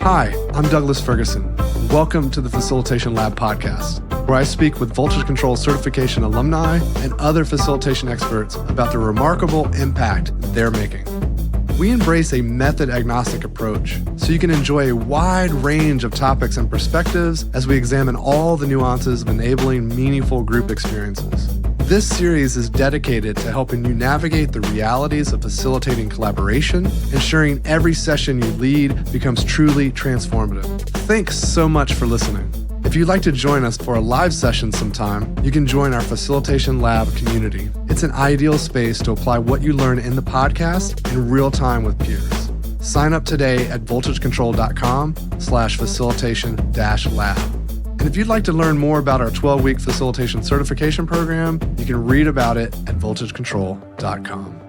Hi, I'm Douglas Ferguson. Welcome to the Facilitation Lab podcast, where I speak with Voltage Control certification alumni and other facilitation experts about the remarkable impact they're making. We embrace a method-agnostic approach so you can enjoy a wide range of topics and perspectives as we examine all the nuances of enabling meaningful group experiences. This series is dedicated to helping you navigate the realities of facilitating collaboration, ensuring every session you lead becomes truly transformative. Thanks so much for listening. If you'd like to join us for a live session sometime, you can join our Facilitation Lab community. It's an ideal space to apply what you learn in the podcast in real time with peers. Sign up today at voltagecontrol.com/facilitation-lab. And if you'd like to learn more about our 12-week facilitation certification program, you can read about it at voltagecontrol.com.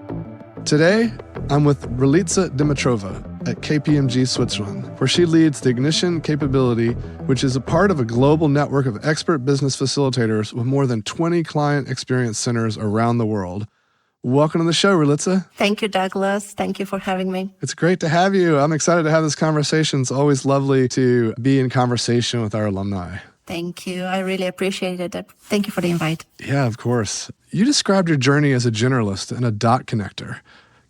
Today, I'm with Ralitsa Dimitrova at KPMG Switzerland, where she leads the Ignition capability, which is a part of a global network of expert business facilitators with more than 20 client experience centers around the world. Welcome to the show, Ralitsa. Thank you, Douglas. Thank you for having me. It's great to have you. I'm excited to have this conversation. It's always lovely to be in conversation with our alumni. Thank you. I really appreciate it. Thank you for the invite. Yeah, of course. You described your journey as a generalist and a dot connector.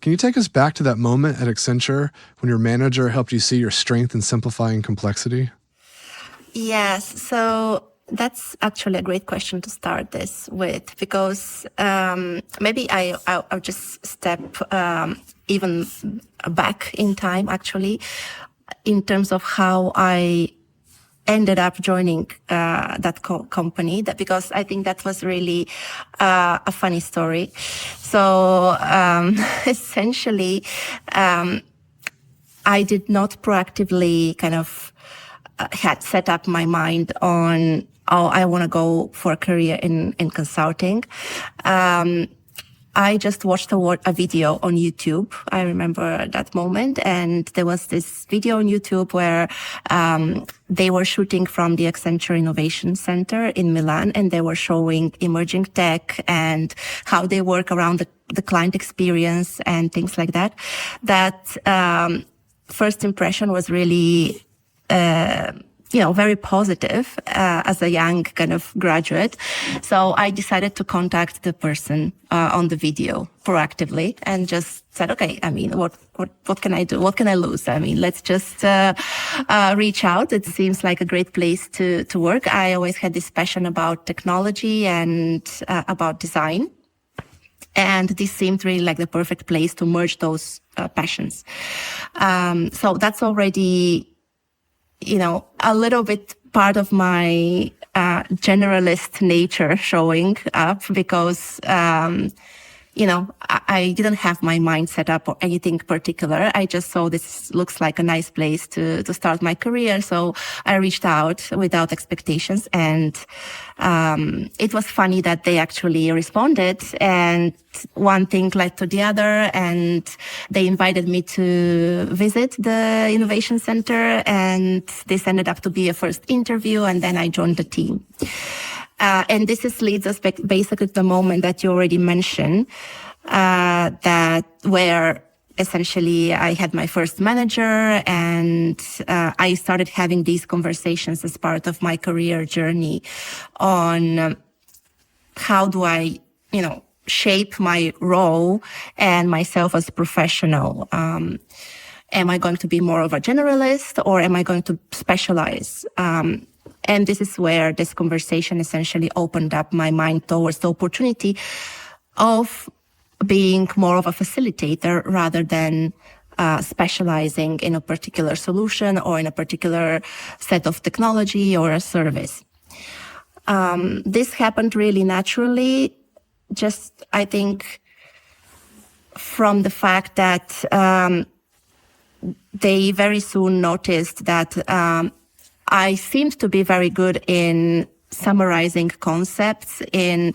Can you take us back to that moment at Accenture when your manager helped you see your strength in simplifying complexity? Yes. So that's actually a great question to start this with, because maybe I'll just step even back in time, actually, in terms of how I ended up joining that company, because I think that was really a funny story. So essentially, I did not proactively kind of had set up my mind on, I want to go for a career in consulting. I just watched a video on YouTube. I remember that moment. And there was this video on YouTube where they were shooting from the Accenture Innovation Center in Milan, and they were showing emerging tech and how they work around the client experience and things like that. That first impression was really very positive as a young kind of graduate. So I decided to contact the person on the video proactively and just said, okay, I mean, what can I do? What can I lose? I mean, let's just reach out. It seems like a great place to work. I always had this passion about technology and about design. And this seemed really like the perfect place to merge those passions. So that's already a little bit part of my generalist nature showing up, because, I didn't have my mind set up or anything particular. I just saw this looks like a nice place to start my career. So I reached out without expectations, and it was funny that they actually responded, and one thing led to the other, and they invited me to visit the Innovation Center, and this ended up to be a first interview, and then I joined the team. And this leads us back basically to the moment that you already mentioned, that where essentially I had my first manager, and I started having these conversations as part of my career journey on how do I, shape my role and myself as a professional. Am I going to be more of a generalist, or am I going to specialize? And this is where this conversation essentially opened up my mind towards the opportunity of being more of a facilitator rather than specializing in a particular solution or in a particular set of technology or a service. This happened really naturally, just, I think, from the fact that they very soon noticed that I seemed to be very good in summarizing concepts, in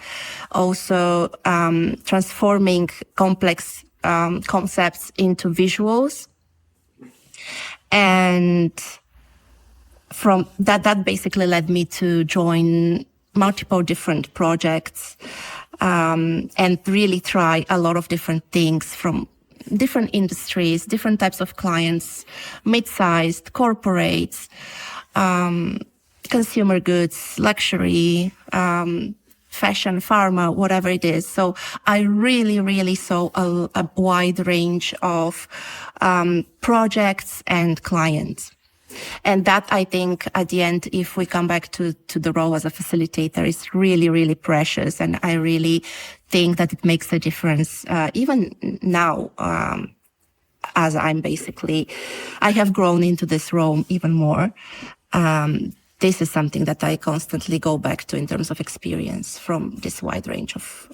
also transforming complex concepts into visuals. And from that basically led me to join multiple different projects and really try a lot of different things, from different industries, different types of clients, mid-sized, corporates, consumer goods, luxury, fashion, pharma, whatever it is. So I really, really saw a wide range of projects and clients. And that, I think, at the end, if we come back to the role as a facilitator, is really, really precious. And I really think that it makes a difference, even now, as I have grown into this role even more. This is something that I constantly go back to in terms of experience from this wide range of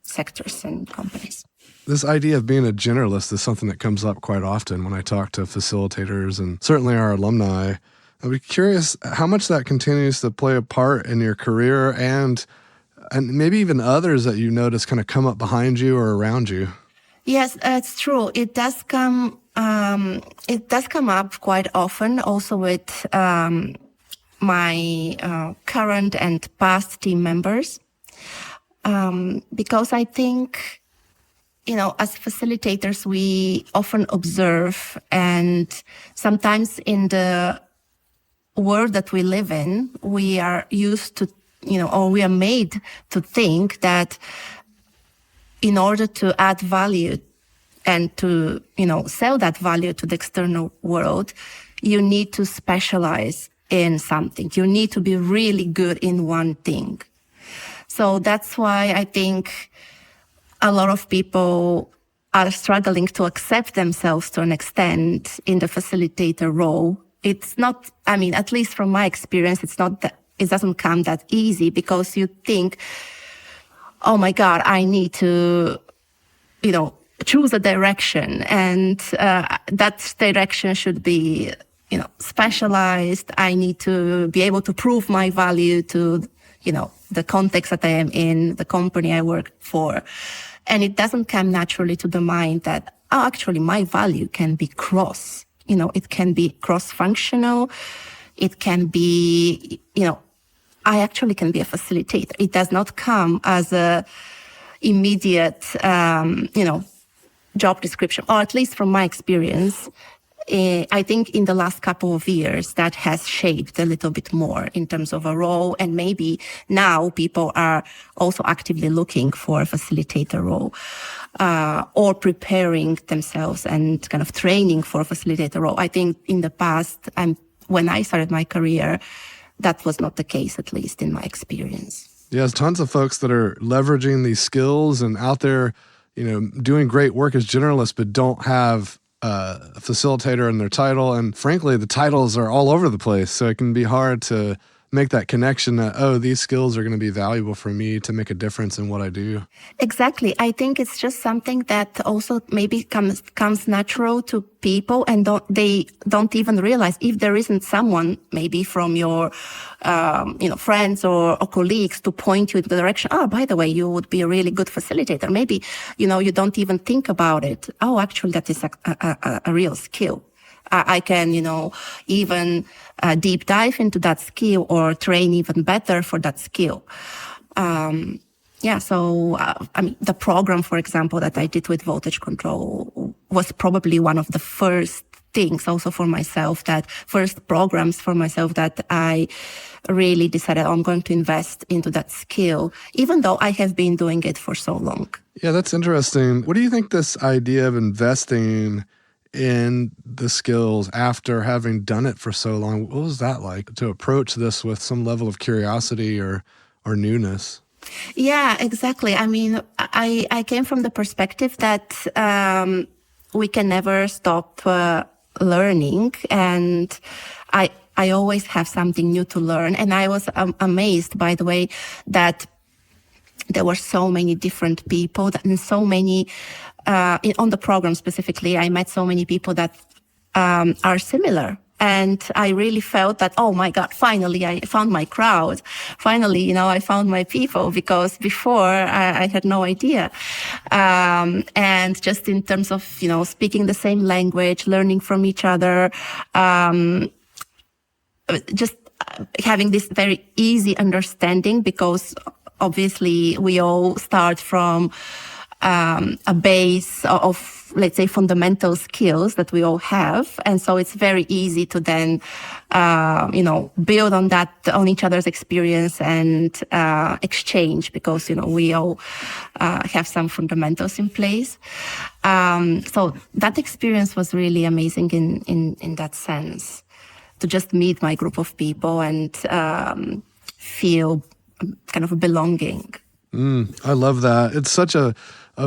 sectors and companies. This idea of being a generalist is something that comes up quite often when I talk to facilitators and certainly our alumni. I'd be curious how much that continues to play a part in your career and maybe even others that you notice kind of come up behind you or around you. Yes, it's true. It does come up quite often also with my current and past team members, because I think, as facilitators, we often observe, and sometimes in the world that we live in, we are used to, or we are made to think that in order to add value and to, sell that value to the external world, you need to specialize in something. You need to be really good in one thing. So that's why I think a lot of people are struggling to accept themselves to an extent in the facilitator role. It's not, at least from my experience, it's not that, it doesn't come that easy, because you think, oh my God, I need to, choose a direction, and that direction should be, specialized. I need to be able to prove my value to, the context that I am in, the company I work for. And it doesn't come naturally to the mind that, actually my value can be it can be cross-functional. It can be, I actually can be a facilitator. It does not come as a immediate, job description, or at least from my experience. I think in the last couple of years that has shaped a little bit more in terms of a role, and maybe now people are also actively looking for a facilitator role, or preparing themselves and kind of training for a facilitator role. I think in the past, when I started my career, that was not the case, at least in my experience. Yeah, there's tons of folks that are leveraging these skills and out there, doing great work as generalists, but don't have a facilitator in their title. And frankly, the titles are all over the place. So it can be hard to make that connection that, these skills are going to be valuable for me to make a difference in what I do. Exactly. I think it's just something that also maybe comes natural to people, and they don't even realize if there isn't someone maybe from your, friends or colleagues to point you in the direction. Oh, by the way, you would be a really good facilitator. Maybe, you don't even think about it. Oh, actually, that is a real skill. I can, even deep dive into that skill or train even better for that skill. The program, for example, that I did with voltage control was probably one of the first things also for myself, first programs for myself that I really decided I'm going to invest into that skill, even though I have been doing it for so long. Yeah, that's interesting. What do you think this idea of investing in the skills after having done it for so long, what was that like to approach this with some level of curiosity or newness? Yeah, exactly. I came from the perspective that we can never stop learning, and I always have something new to learn. And I was amazed, by the way, that there were so many different people and so many on the program specifically, I met so many people that are similar. And I really felt that, oh my God, finally I found my crowd. Finally, I found my people, because before I had no idea. And just in terms of, speaking the same language, learning from each other, just having this very easy understanding, because obviously we all start from a base of let's say, fundamental skills that we all have. And so it's very easy to then, build on that, on each other's experience and exchange, because, we all have some fundamentals in place. So that experience was really amazing in that sense, to just meet my group of people and feel kind of a belonging. I love that. It's such a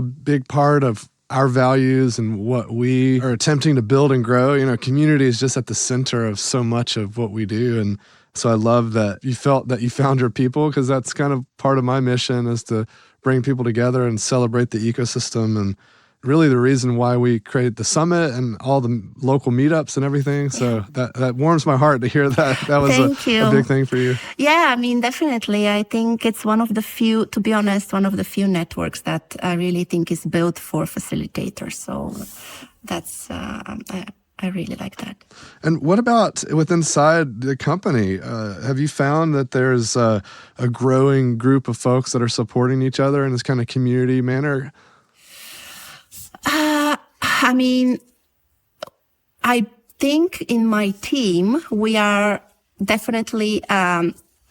big part of our values and what we are attempting to build and grow. Community is just at the center of so much of what we do. And so I love that you felt that you found your people, because that's kind of part of my mission, is to bring people together and celebrate the ecosystem. And really the reason why we created the summit and all the local meetups and everything. So that warms my heart to hear that. That was a big thing for you. Yeah, definitely. I think it's one of the few networks that I really think is built for facilitators. So that's, I really like that. And what about inside the company? Have you found that there's a growing group of folks that are supporting each other in this kind of community manner? I think in my team, we are definitely,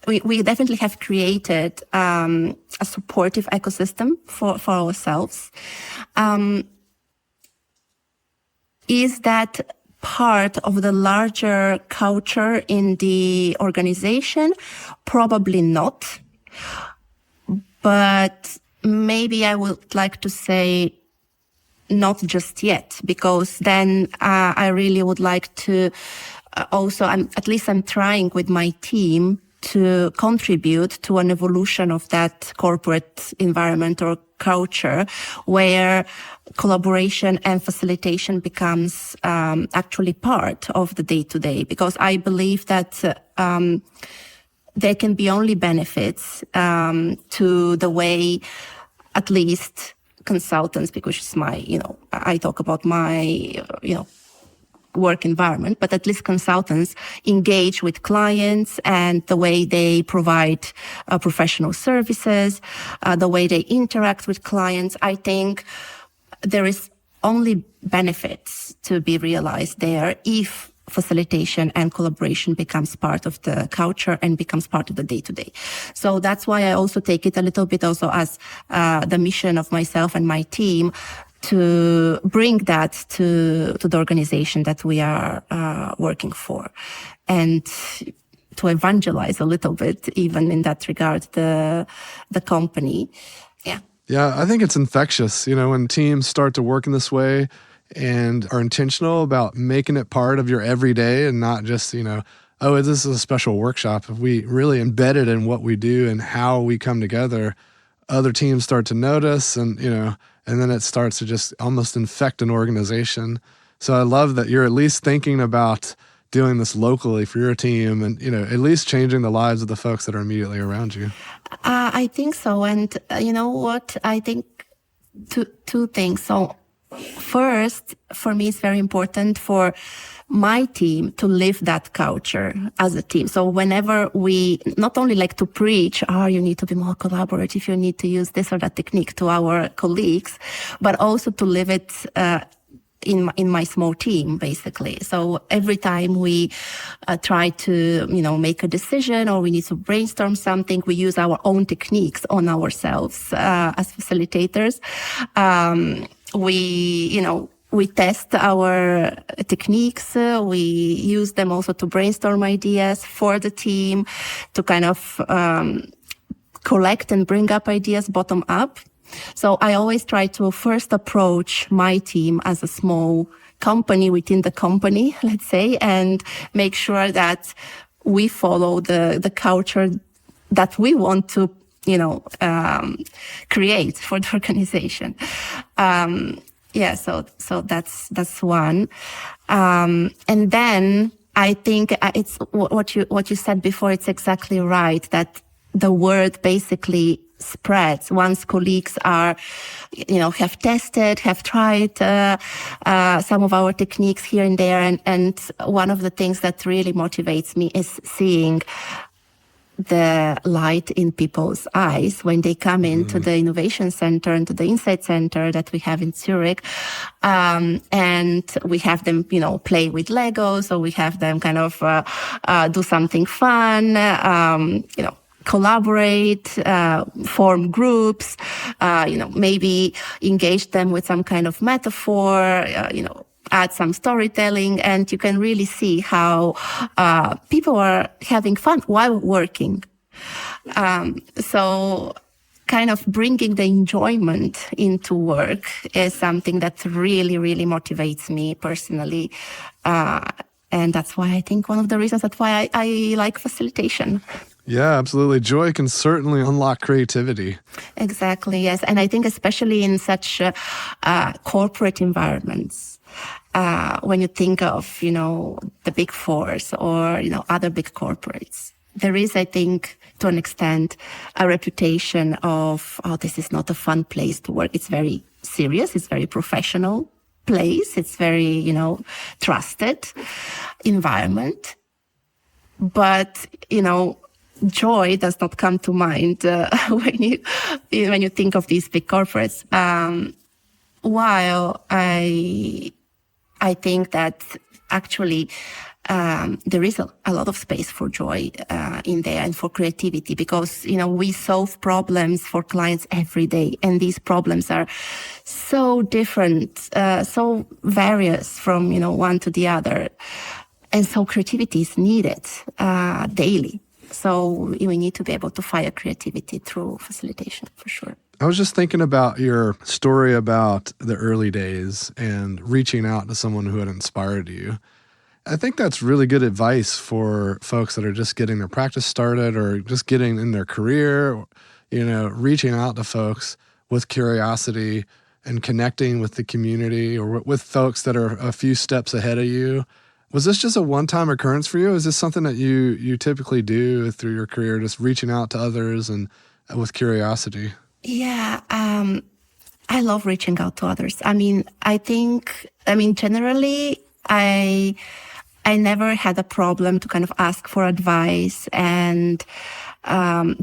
we definitely have created a supportive ecosystem for ourselves. Is that part of the larger culture in the organization? Probably not. But maybe I would like to say not just yet, because then I really would like to also, I'm trying with my team to contribute to an evolution of that corporate environment or culture where collaboration and facilitation becomes actually part of the day-to-day, because I believe that there can be only benefits to the way, at least consultants, because it's my, I talk about my, work environment, but at least consultants engage with clients and the way they provide professional services, the way they interact with clients. I think there is only benefits to be realized there if facilitation and collaboration becomes part of the culture and becomes part of the day-to-day. So that's why I also take it a little bit also as the mission of myself and my team to bring that to the organization that we are working for, and to evangelize a little bit, even in that regard, the company. Yeah, I think it's infectious, when teams start to work in this way and are intentional about making it part of your everyday and not just, oh, this is a special workshop. If we really embed it in what we do and how we come together, other teams start to notice, and then it starts to just almost infect an organization. So I love that you're at least thinking about doing this locally for your team and, at least changing the lives of the folks that are immediately around you. I think so. And you know what? I think two things. So first, for me, it's very important for my team to live that culture as a team. So whenever we not only like to preach, you need to be more collaborative, you need to use this or that technique to our colleagues, but also to live it in my small team, basically. So every time we try to, make a decision or we need to brainstorm something, we use our own techniques on ourselves as facilitators. We test our techniques. We use them also to brainstorm ideas for the team, to kind of collect and bring up ideas bottom up. So I always try to first approach my team as a small company within the company, let's say, and make sure that we follow the culture that we want to, create for the organization. So that's one. And then I think it's what you said before. It's exactly right that the word basically spreads once colleagues are, have tested, have tried some of our techniques here and there. And one of the things that really motivates me is seeing the light in people's eyes when they come into the innovation center, into the insight center that we have in Zurich. And we have them, play with Legos, or we have them kind of do something fun, collaborate, form groups, maybe engage them with some kind of metaphor, add some storytelling, and you can really see how people are having fun while working. So kind of bringing the enjoyment into work is something that really, really motivates me personally. And that's why I think one of the reasons that's why I like facilitation. Yeah, absolutely. Joy can certainly unlock creativity. Exactly, yes. And I think especially in such corporate environments, when you think of, the big fours or, other big corporates, there is, I think, to an extent, a reputation of, this is not a fun place to work. It's very serious. It's very professional place. It's very, trusted environment. But, joy does not come to mind when you think of these big corporates. While I think that actually there is a lot of space for joy in there and for creativity, because we solve problems for clients every day, and these problems are so different, so various from one to the other, and so creativity is needed daily. So we need to be able to fire creativity through facilitation, for sure. I was just thinking about your story about the early days and reaching out to someone who had inspired you. I think that's really good advice for folks that are just getting their practice started or just getting in their career, reaching out to folks with curiosity and connecting with the community or with folks that are a few steps ahead of you. Was this just a one-time occurrence for you? Is this something that you typically do through your career, just reaching out to others and with curiosity? Yeah, I love reaching out to others. Generally, I never had a problem to kind of ask for advice and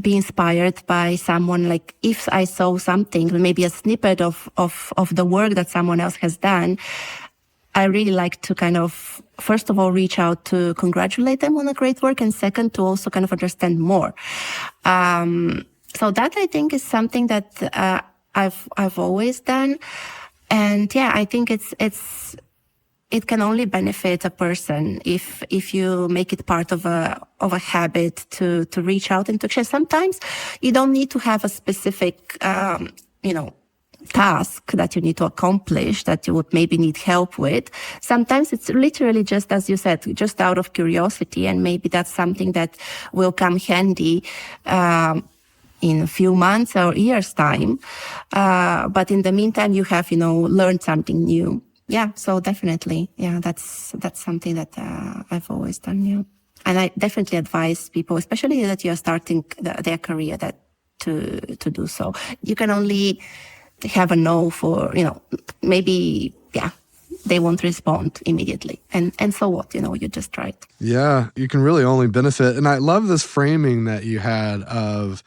be inspired by someone. Like if I saw something, maybe a snippet of the work that someone else has done, I really like to kind of, first of all, reach out to congratulate them on the great work, and second, to also kind of understand more. So that I think is something that I've always done, and yeah, I think it can only benefit a person if you make it part of a habit to reach out and to share. Sometimes you don't need to have a specific task that you need to accomplish that you would maybe need help with. Sometimes it's literally just, as you said, just out of curiosity, and maybe that's something that will come handy in a few months or years' time. But in the meantime, you have, learned something new. Yeah, so definitely, yeah, that's something that I've always done. Yeah, and I definitely advise people, especially that you are starting their career, that to do so. You can only have a no for, maybe, yeah, they won't respond immediately. And so what, you just tried. Yeah, you can really only benefit. And I love this framing that you had of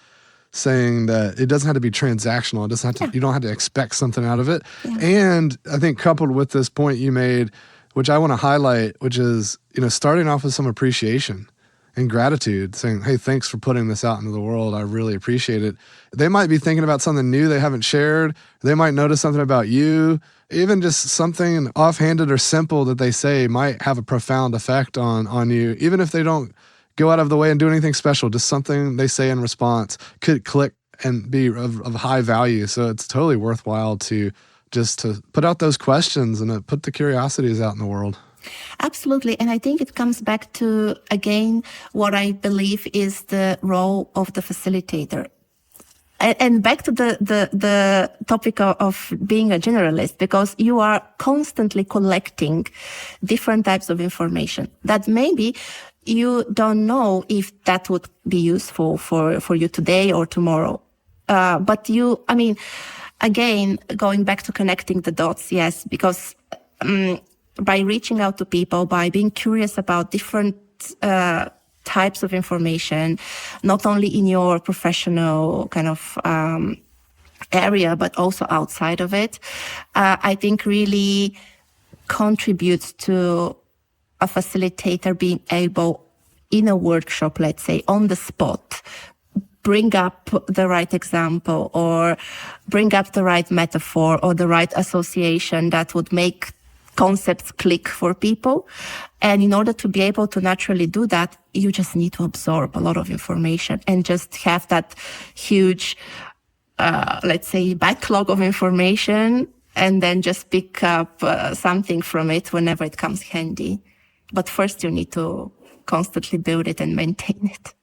saying that it doesn't have to be transactional. It doesn't have to, you don't have to expect something out of it. Yeah. And I think coupled with this point you made, which I want to highlight, which is, starting off with some appreciation and gratitude, saying, hey, thanks for putting this out into the world. I really appreciate it. They might be thinking about something new they haven't shared. They might notice something about you. Even just something offhanded or simple that they say might have a profound effect on you, even if they don't go out of the way and do anything special. Just something they say in response could click and be of high value. So it's totally worthwhile to put out those questions and put the curiosities out in the world. Absolutely. And I think it comes back to, again, what I believe is the role of the facilitator. And back to the topic of being a generalist, because you are constantly collecting different types of information that maybe you don't know if that would be useful for you today or tomorrow. But again, going back to connecting the dots, yes, because by reaching out to people, by being curious about different types of information, not only in your professional kind of area, but also outside of it, I think really contributes to a facilitator being able, in a workshop, let's say, on the spot, bring up the right example or bring up the right metaphor or the right association that would make concepts click for people. And in order to be able to naturally do that, you just need to absorb a lot of information and just have that huge, let's say, backlog of information, and then just pick up something from it whenever it comes handy. But first you need to constantly build it and maintain it.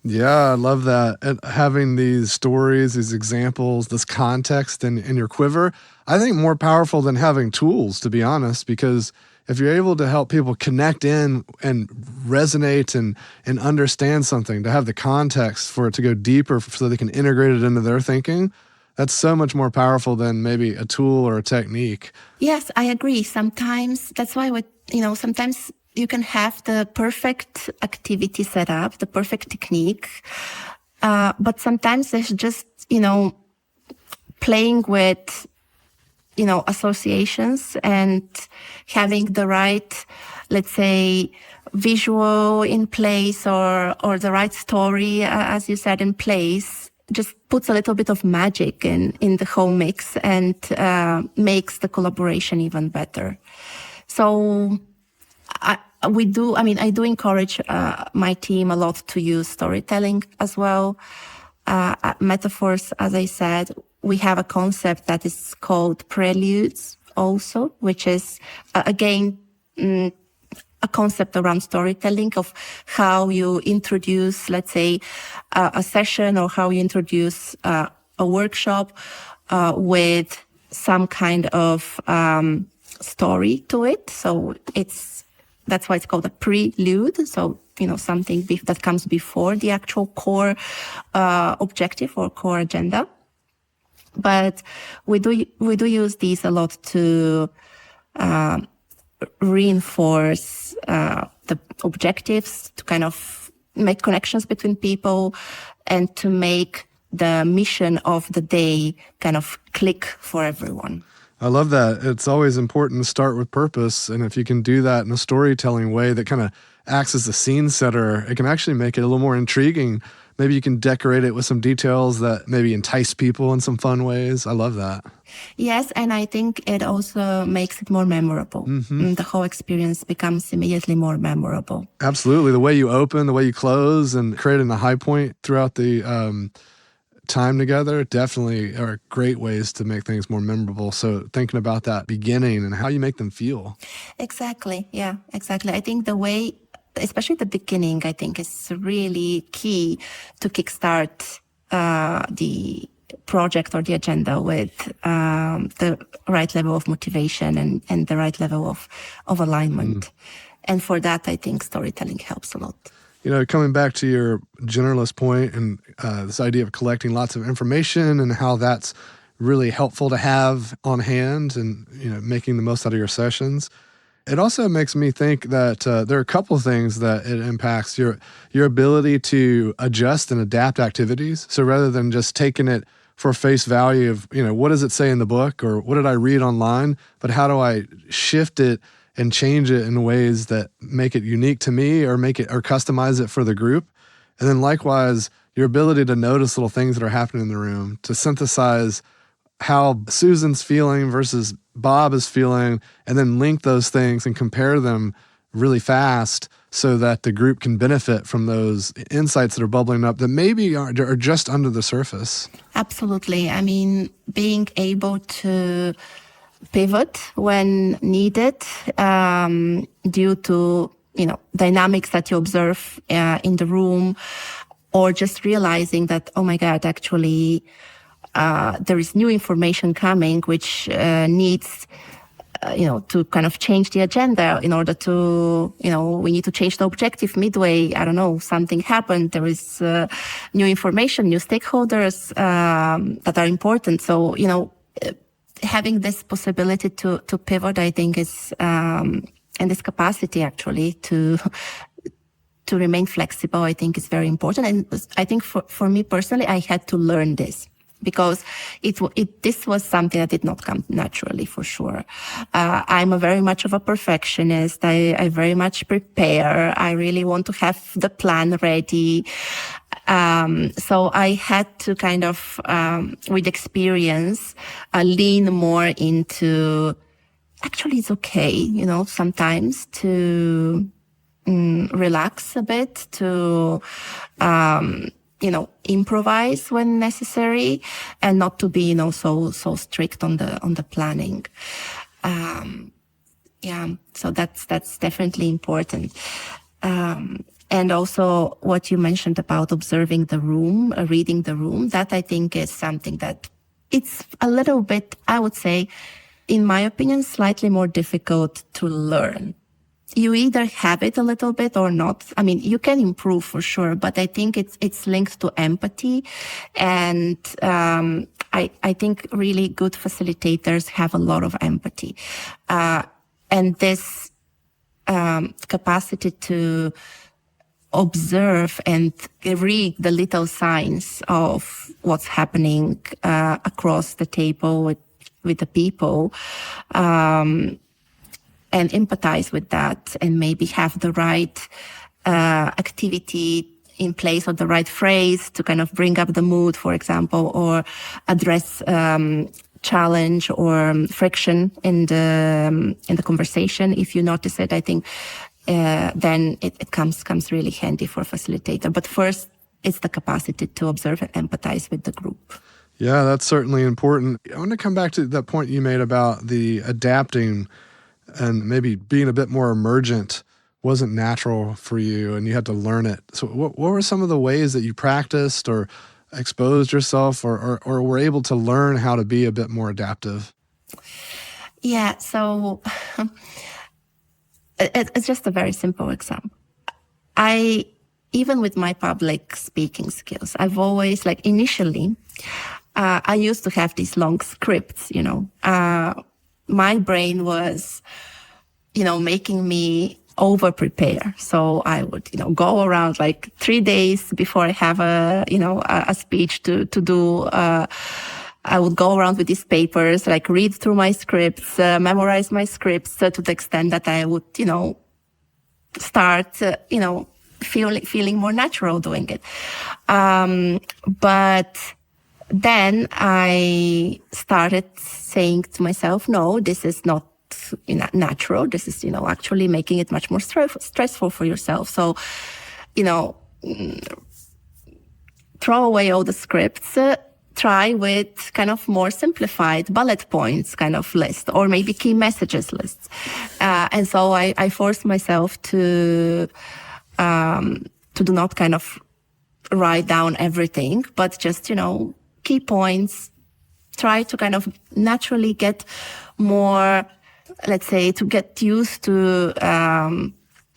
Yeah, I love that. And having these stories, these examples, this context in your quiver, I think more powerful than having tools, to be honest, because if you're able to help people connect in and resonate and understand something, to have the context for it to go deeper so they can integrate it into their thinking, that's so much more powerful than maybe a tool or a technique. Yes, I agree. Sometimes that's why sometimes you can have the perfect activity set up, the perfect technique. But sometimes there's just, playing with, associations and having the right, let's say, visual in place or the right story, as you said, in place, just puts a little bit of magic in the whole mix and makes the collaboration even better. So I do encourage my team a lot to use storytelling as well. Metaphors, as I said, we have a concept that is called preludes also, which is, again, a concept around storytelling of how you introduce, let's say, a session or how you introduce a workshop with some kind of story to it. So that's why it's called a prelude. So, something that comes before the actual core objective or core agenda. But we do use these a lot to reinforce the objectives, to kind of make connections between people, and to make the mission of the day kind of click for everyone. I love that. It's always important to start with purpose. And if you can do that in a storytelling way that kind of acts as a scene setter, it can actually make it a little more intriguing. Maybe you can decorate it with some details that maybe entice people in some fun ways. I love that. Yes, and I think it also makes it more memorable. Mm-hmm. The whole experience becomes immediately more memorable. Absolutely. The way you open, the way you close, and creating a high point throughout the time together definitely are great ways to make things more memorable. So thinking about that beginning and how you make them feel. Exactly. Yeah, exactly. I think the way, especially the beginning, I think is really key to kickstart the project or the agenda with the right level of motivation and the right level of alignment. And for that, I think storytelling helps a lot. Coming back to your generalist point and this idea of collecting lots of information and how that's really helpful to have on hand and, making the most out of your sessions. It also makes me think that there are a couple of things that it impacts your ability to adjust and adapt activities. So rather than just taking it for face value of, what does it say in the book or what did I read online, but how do I shift it and change it in ways that make it unique to me or customize it for the group. And then likewise, your ability to notice little things that are happening in the room, to synthesize how Susan's feeling versus Bob is feeling, and then link those things and compare them really fast so that the group can benefit from those insights that are bubbling up that maybe are just under the surface. Absolutely. I mean, being able to pivot when needed due to dynamics that you observe in the room, or just realizing that, oh my God, actually there is new information coming which needs to kind of change the agenda in order to, we need to change the objective midway. I don't know, something happened. There is new information, new stakeholders that are important. So, having this possibility to pivot, I think is, and this capacity actually to to remain flexible, I think is very important. And I think for me personally, I had to learn this because this was something that did not come naturally, for sure. I'm very much of a perfectionist. I very much prepare. I really want to have the plan ready. So I had to kind of, with experience, lean more into, actually it's okay, sometimes to relax a bit, to, improvise when necessary, and not to be, so strict on the planning. So that's definitely important. And also what you mentioned about observing the room, reading the room, that I think is something that it's a little bit, I would say, in my opinion, slightly more difficult to learn. You either have it a little bit or not. I mean, you can improve for sure, but I think it's linked to empathy. And I think really good facilitators have a lot of empathy. And this capacity to observe and read the little signs of what's happening across the table with the people, and empathize with that, and maybe have the right activity in place or the right phrase to kind of bring up the mood, for example, or address challenge or friction in the conversation. If you notice it, I think then it comes really handy for a facilitator. But first, it's the capacity to observe and empathize with the group. Yeah, that's certainly important. I want to come back to that point you made about the adapting and maybe being a bit more emergent wasn't natural for you and you had to learn it. So what were some of the ways that you practiced or exposed yourself or were able to learn how to be a bit more adaptive? Yeah, so it's just a very simple example. Even with my public speaking skills, I've always, initially, I used to have these long scripts, my brain was, making me over prepare. So I would, go around 3 days before I have a speech to do. I would go around with these papers, read through my scripts, memorize my scripts to the extent that I would, start, feeling more natural doing it. But then I started saying to myself, no, this is not natural. This is, actually making it much more stressful for yourself. So, throw away all the scripts, try with kind of more simplified bullet points kind of list, or maybe key messages lists. And so I forced myself to do not kind of write down everything, but just, key points, try to kind of naturally get more, let's say, to get used to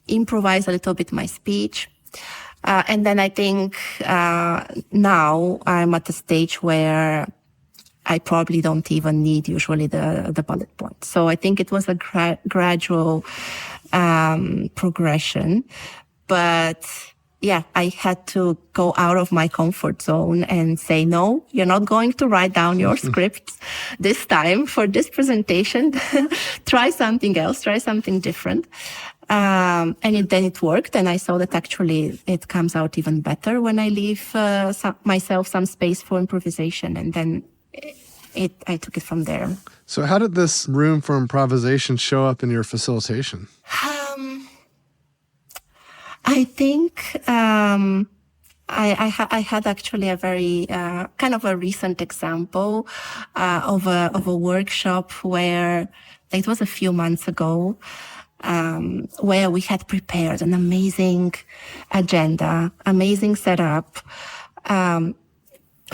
improvise a little bit my speech. And then I think now I'm at a stage where I probably don't even need usually the bullet points. So I think it was a gradual progression. But yeah, I had to go out of my comfort zone and say, no, you're not going to write down your scripts this time for this presentation. Try something else, try something different. And then it worked. And I saw that actually it comes out even better when I leave myself some space for improvisation. And then I took it from there. So how did this room for improvisation show up in your facilitation? I think I had actually a very kind of a recent example of a workshop where it was a few months ago, where we had prepared an amazing agenda, amazing setup,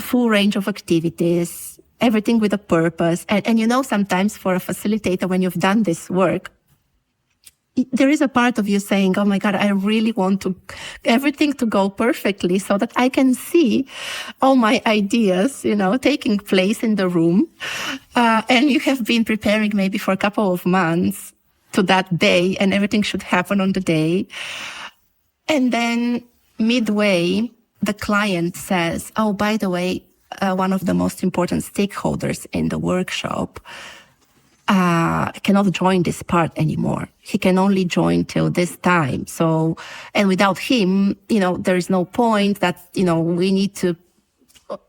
full range of activities, everything with a purpose. And sometimes for a facilitator, when you've done this work, there is a part of you saying, oh my God, I really want everything to go perfectly so that I can see all my ideas, taking place in the room. And you have been preparing maybe for a couple of months to that day and everything should happen on the day. And then midway, the client says, oh, by the way, one of the most important stakeholders in the workshop cannot join this part anymore. He can only join till this time. So, and without him, there is no point that, we need to.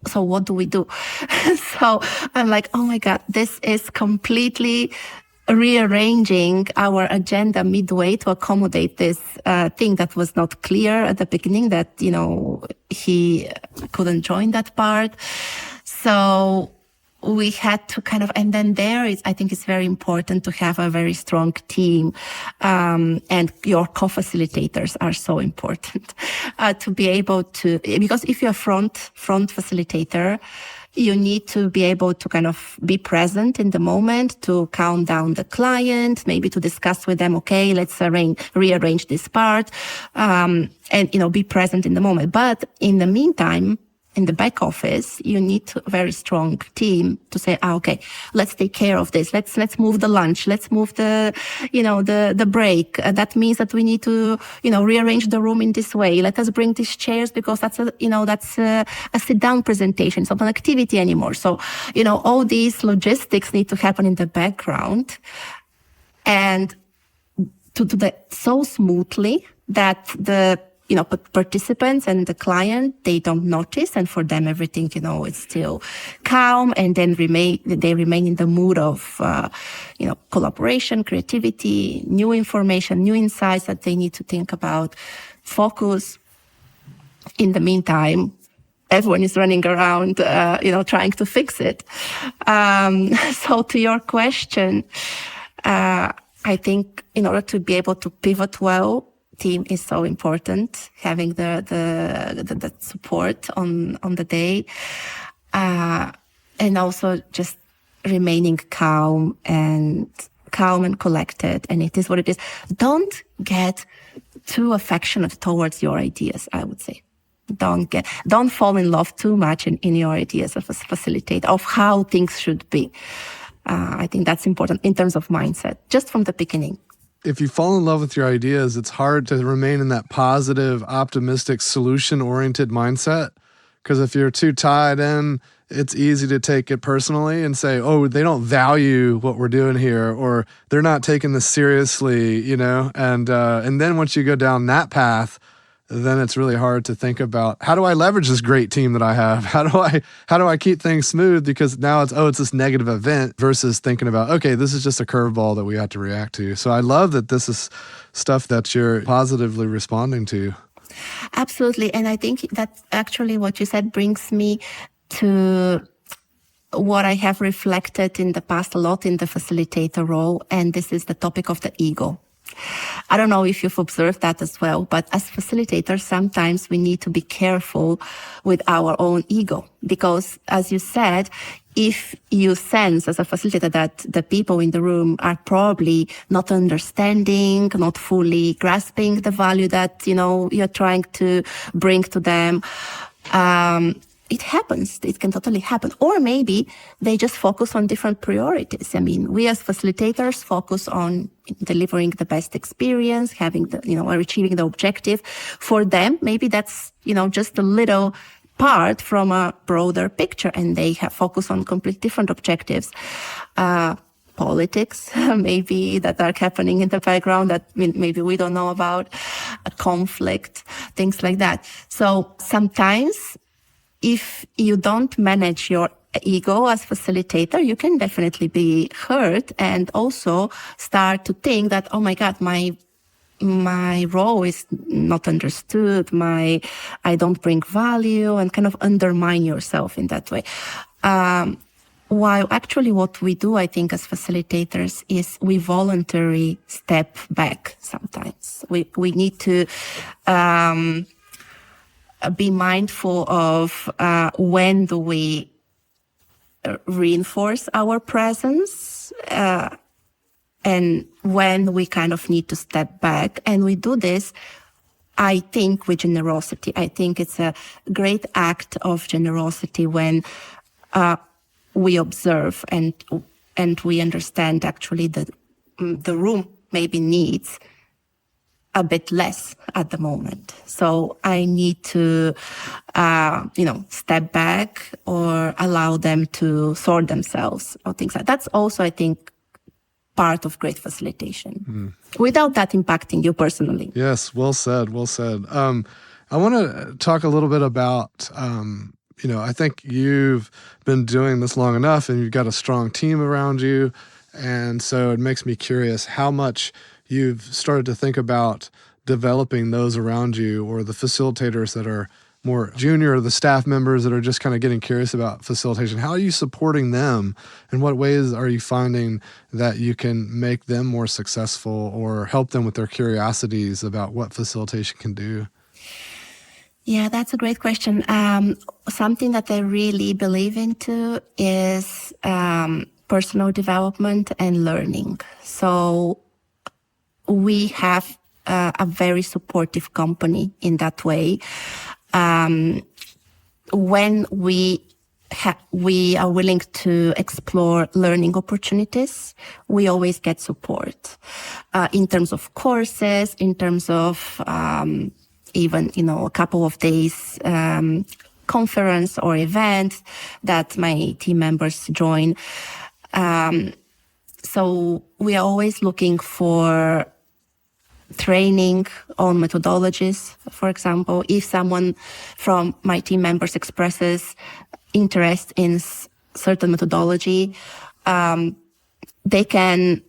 So what do we do? So I'm like, oh my God, this is completely rearranging our agenda midway to accommodate this thing that was not clear at the beginning, that, he couldn't join that part. So we had to and then I think it's very important to have a very strong team. And your co-facilitators are so important, to be able to, because if you're front facilitator, you need to be able to be present in the moment, to calm down the client, maybe to discuss with them, okay, let's rearrange this part, and, be present in the moment. But in the meantime, in the back office, you need a very strong team to say, okay, let's take care of this. Let's move the lunch. Let's move the break. That means that we need to, rearrange the room in this way. Let us bring these chairs because that's a sit down presentation. It's not an activity anymore. So, all these logistics need to happen in the background and to do that so smoothly that the participants and the client, they don't notice. And for them, everything, it's still calm. And then they remain in the mood of, collaboration, creativity, new information, new insights that they need to think about, focus. In the meantime, everyone is running around, trying to fix it. So to your question, I think in order to be able to pivot well, team is so important, having the support on the day, and also just remaining calm and collected. And it is what it is. Don't get too affectionate towards your ideas, I would say. Don't fall in love too much in your ideas of a facilitator, of how things should be. I think that's important in terms of mindset, just from the beginning. If you fall in love with your ideas, it's hard to remain in that positive, optimistic, solution-oriented mindset. Because if you're too tied in, it's easy to take it personally and say, oh, they don't value what we're doing here, or they're not taking this seriously, And then once you go down that path, then it's really hard to think about, how do I leverage this great team that I have? How do I keep things smooth? Because now it's this negative event versus thinking about, okay, this is just a curveball that we have to react to. So I love that this is stuff that you're positively responding to. Absolutely. And I think that actually what you said brings me to what I have reflected in the past a lot in the facilitator role. And this is the topic of the ego. I don't know if you've observed that as well, but as facilitators, sometimes we need to be careful with our own ego, because as you said, if you sense as a facilitator that the people in the room are probably not understanding, not fully grasping the value that, you're trying to bring to them, it happens. It can totally happen. Or maybe they just focus on different priorities. I mean, we as facilitators focus on delivering the best experience, having or achieving the objective. For them, maybe that's, just a little part from a broader picture, and they have focus on completely different objectives. Politics, maybe, that are happening in the background that maybe we don't know about, a conflict, things like that. So sometimes, if you don't manage your ego as facilitator, you can definitely be hurt and also start to think that, oh my God, my role is not understood, I don't bring value, and kind of undermine yourself in that way. While actually what we do, I think, as facilitators is we voluntarily step back sometimes. We need to be mindful of when do we reinforce our presence and when we kind of need to step back. And we do this, I think, with generosity. I think it's a great act of generosity when we observe and we understand actually that the room maybe needs a bit less at the moment. So I need to, step back or allow them to sort themselves or things like that. That's also, I think, part of great facilitation without that impacting you personally. Yes, well said, well said. I want to talk a little bit about, I think you've been doing this long enough and you've got a strong team around you. And so it makes me curious how much you've started to think about developing those around you, or the facilitators that are more junior, or the staff members that are just kind of getting curious about facilitation. How are you supporting them? In what ways are you finding that you can make them more successful or help them with their curiosities about what facilitation can do? Yeah, that's a great question. Something that I really believe into is personal development and learning. So we have a very supportive company in that way. When we are willing to explore learning opportunities, we always get support in terms of courses, in terms of even, a couple of days conference or event that my team members join. So we are always looking for training on methodologies. For example, if someone from my team members expresses interest in certain methodology, they can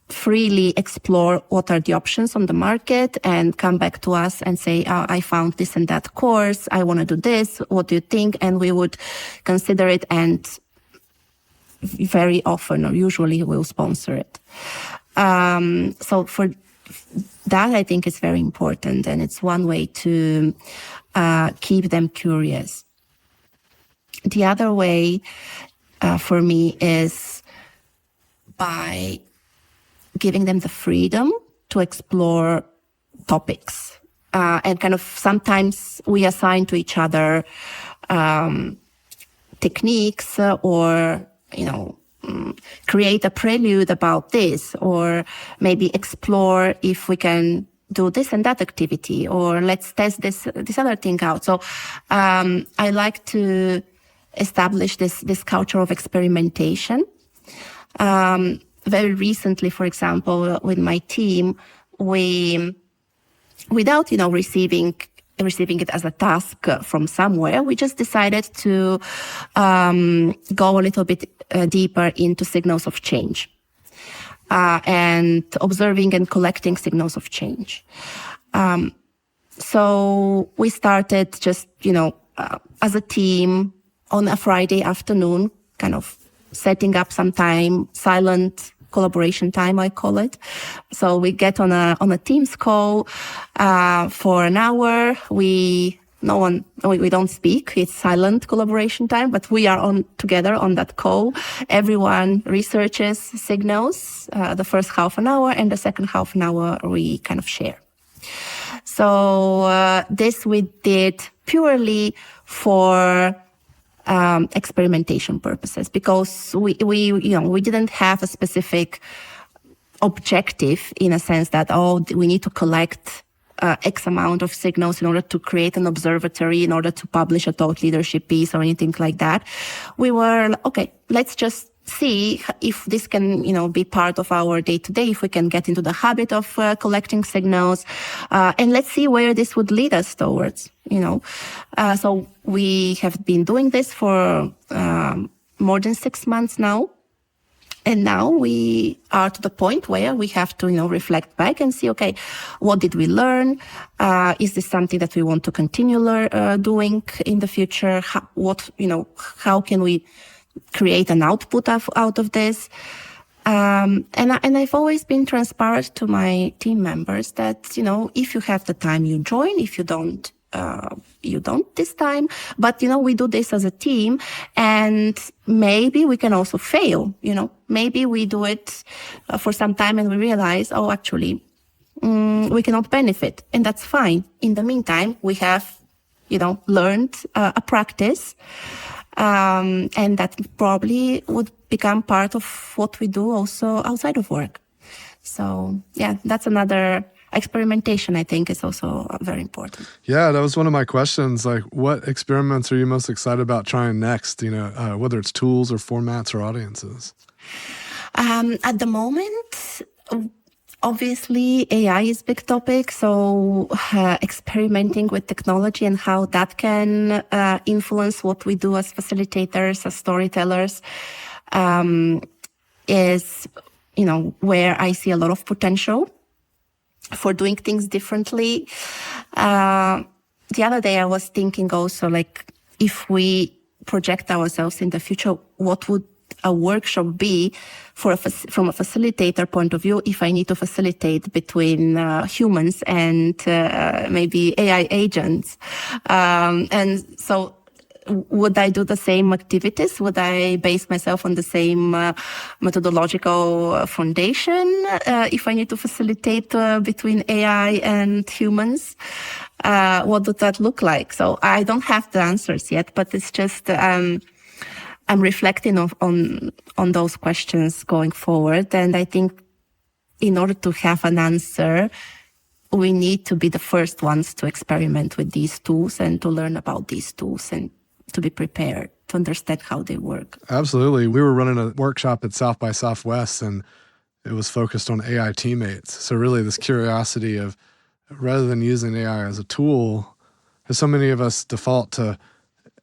freely explore what are the options on the market and come back to us and say, I found this and that course, I want to do this, what do you think? And we would consider it, and very often or usually we'll sponsor it. So for that, I think is very important, and it's one way to keep them curious. The other way for me is by giving them the freedom to explore topics. And kind of sometimes we assign to each other techniques or, create a prelude about this, or maybe explore if we can do this and that activity, or let's test this other thing out. So I like to establish this culture of experimentation. Very recently, for example, with my team, we, without, receiving it as a task from somewhere, we just decided to go a little bit deeper into signals of change and observing and collecting signals of change. So we started just, as a team on a Friday afternoon, kind of setting up some time, silent collaboration time, I call it. So we get on a Teams call for an hour. We don't speak. It's silent collaboration time, but we are together on that call. Everyone researches signals, the first half an hour, and the second half an hour we kind of share. So this we did purely for experimentation purposes, because we didn't have a specific objective in a sense that, we need to collect X amount of signals in order to create an observatory, in order to publish a thought leadership piece or anything like that. We were, okay, let's just see if this can, be part of our day-to-day, if we can get into the habit of collecting signals, and let's see where this would lead us towards, So we have been doing this for more than 6 months now. And now we are to the point where we have to, reflect back and see, okay, what did we learn? Is this something that we want to continue doing in the future? How can we create an output out of this? And I've always been transparent to my team members that, if you have the time, you join. If you don't, you don't this time. But, we do this as a team, and maybe we can also fail. Maybe we do it for some time and we realize, actually, we cannot benefit, and that's fine. In the meantime, we have, learned a practice. And that probably would become part of what we do also outside of work. So yeah, that's another experimentation, I think, is also very important. Yeah, that was one of my questions. Like, what experiments are you most excited about trying next? Whether it's tools or formats or audiences. At the moment, obviously, AI is a big topic. So experimenting with technology and how that can influence what we do as facilitators, as storytellers, is, where I see a lot of potential for doing things differently. The other day I was thinking also, like, if we project ourselves in the future, what would a workshop be from a facilitator point of view if I need to facilitate between humans and maybe AI agents? And so would I do the same activities? Would I base myself on the same methodological foundation if I need to facilitate between AI and humans? What would that look like? So I don't have the answers yet, but it's just I'm reflecting on those questions going forward. And I think in order to have an answer, we need to be the first ones to experiment with these tools and to learn about these tools and to be prepared to understand how they work. Absolutely. We were running a workshop at South by Southwest, and it was focused on AI teammates. So really this curiosity of, rather than using AI as a tool, because so many of us default to,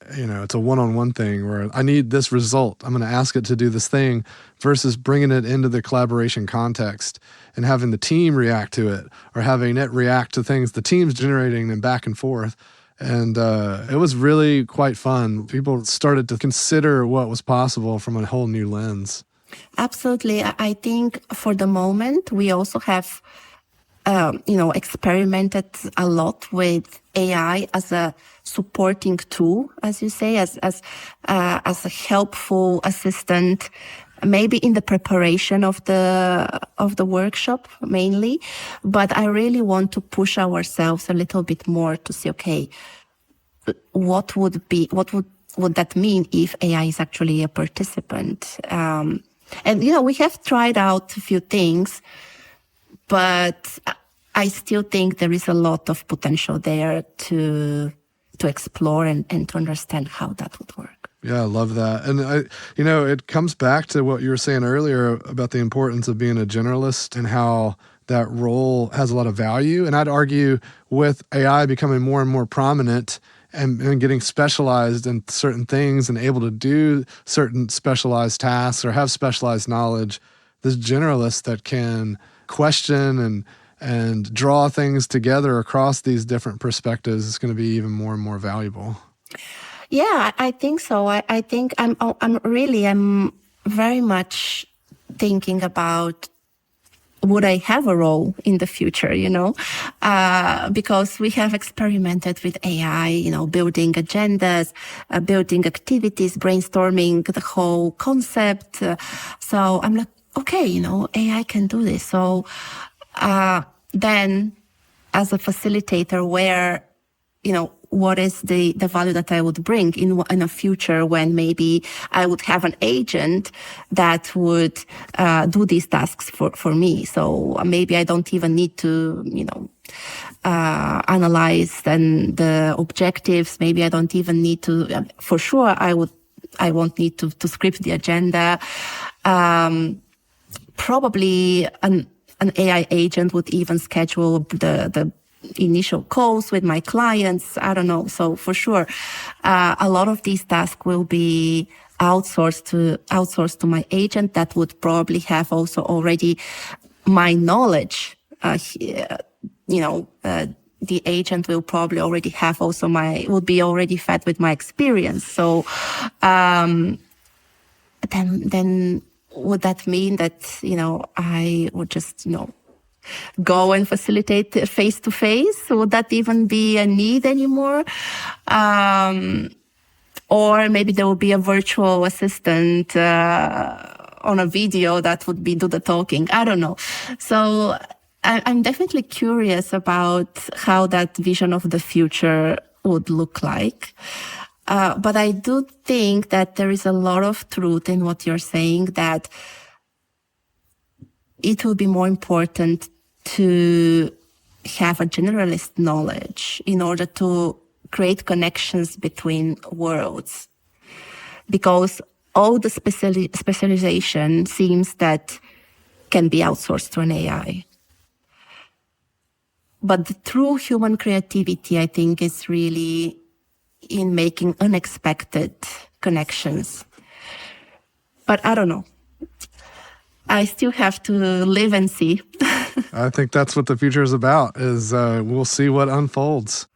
it's a one-on-one thing where I need this result, I'm going to ask it to do this thing, versus bringing it into the collaboration context and having the team react to it, or having it react to things the team's generating and back and forth. And it was really quite fun. People started to consider what was possible from a whole new lens. Absolutely. I think for the moment, we also have, experimented a lot with AI as a supporting tool, as you say, as a helpful assistant, maybe in the preparation of the workshop mainly. But I really want to push ourselves a little bit more to see, okay, what would that mean if AI is actually a participant? And we have tried out a few things, but I still think there is a lot of potential there to explore and to understand how that would work. Yeah, I love that. And it comes back to what you were saying earlier about the importance of being a generalist and how that role has a lot of value. And I'd argue with AI becoming more and more prominent and getting specialized in certain things and able to do certain specialized tasks or have specialized knowledge, this generalist that can question and draw things together across these different perspectives is going to be even more and more valuable. Yeah, I think so. I think I'm very much thinking about, would I have a role in the future, because we have experimented with AI, building agendas, building activities, brainstorming the whole concept. So I'm like, okay, AI can do this. So then as a facilitator, where, what is the value that I would bring in a future when maybe I would have an agent that would do these tasks for me. So maybe I don't even need to, analyze the objectives. Maybe I don't even need to, for sure, I won't need to script the agenda. Probably an AI agent would even schedule the initial calls with my clients. I don't know. So for sure, a lot of these tasks will be outsourced to my agent that would probably have also already my knowledge. The agent will probably already have also would be already fed with my experience. So, then would that mean that, I would just, go and facilitate face to face? Would that even be a need anymore? Or maybe there will be a virtual assistant on a video that would do the talking. I don't know. So I'm definitely curious about how that vision of the future would look like. But I do think that there is a lot of truth in what you're saying, that it will be more important to have a generalist knowledge in order to create connections between worlds. Because all the specialization seems that can be outsourced to an AI. But the true human creativity, I think, is really in making unexpected connections. But I don't know. I still have to live and see. I think that's what the future is about, is we'll see what unfolds.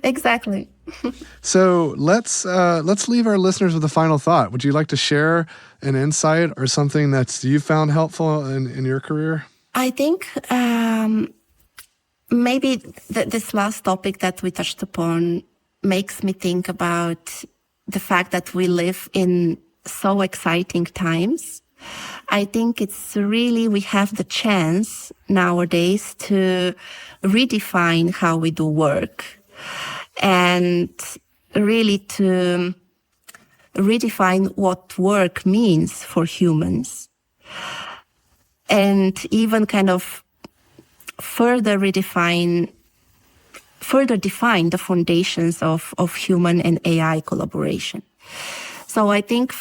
Exactly. So let's leave our listeners with a final thought. Would you like to share an insight or something that you found helpful in your career? I think maybe this last topic that we touched upon makes me think about the fact that we live in so exciting times. I think it's really, we have the chance nowadays to redefine how we do work and really to redefine what work means for humans and even kind of further define the foundations of human and AI collaboration. So I think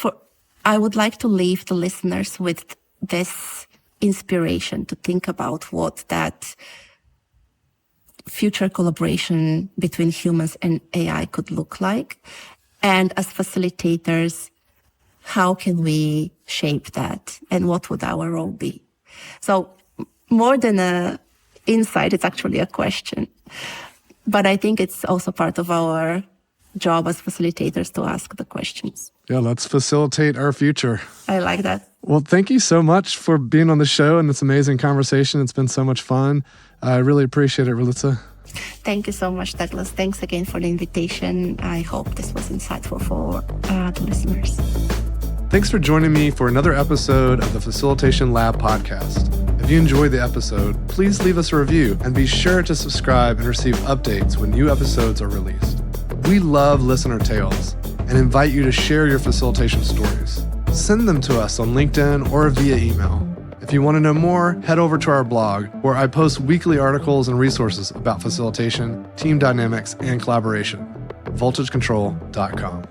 I would like to leave the listeners with this inspiration to think about what that future collaboration between humans and AI could look like. And as facilitators, how can we shape that? And what would our role be? So more than an insight, it's actually a question. But I think it's also part of our job as facilitators to ask the questions. Yeah, let's facilitate our future. I like that. Well, thank you so much for being on the show and this amazing conversation. It's been so much fun. I really appreciate it, Ralitsa. Thank you so much, Douglas. Thanks again for the invitation. I hope this was insightful for the listeners. Thanks for joining me for another episode of the Facilitation Lab podcast. If you enjoyed the episode, please leave us a review and be sure to subscribe and receive updates when new episodes are released. We love listener tales and invite you to share your facilitation stories. Send them to us on LinkedIn or via email. If you want to know more, head over to our blog, where I post weekly articles and resources about facilitation, team dynamics, and collaboration. voltagecontrol.com.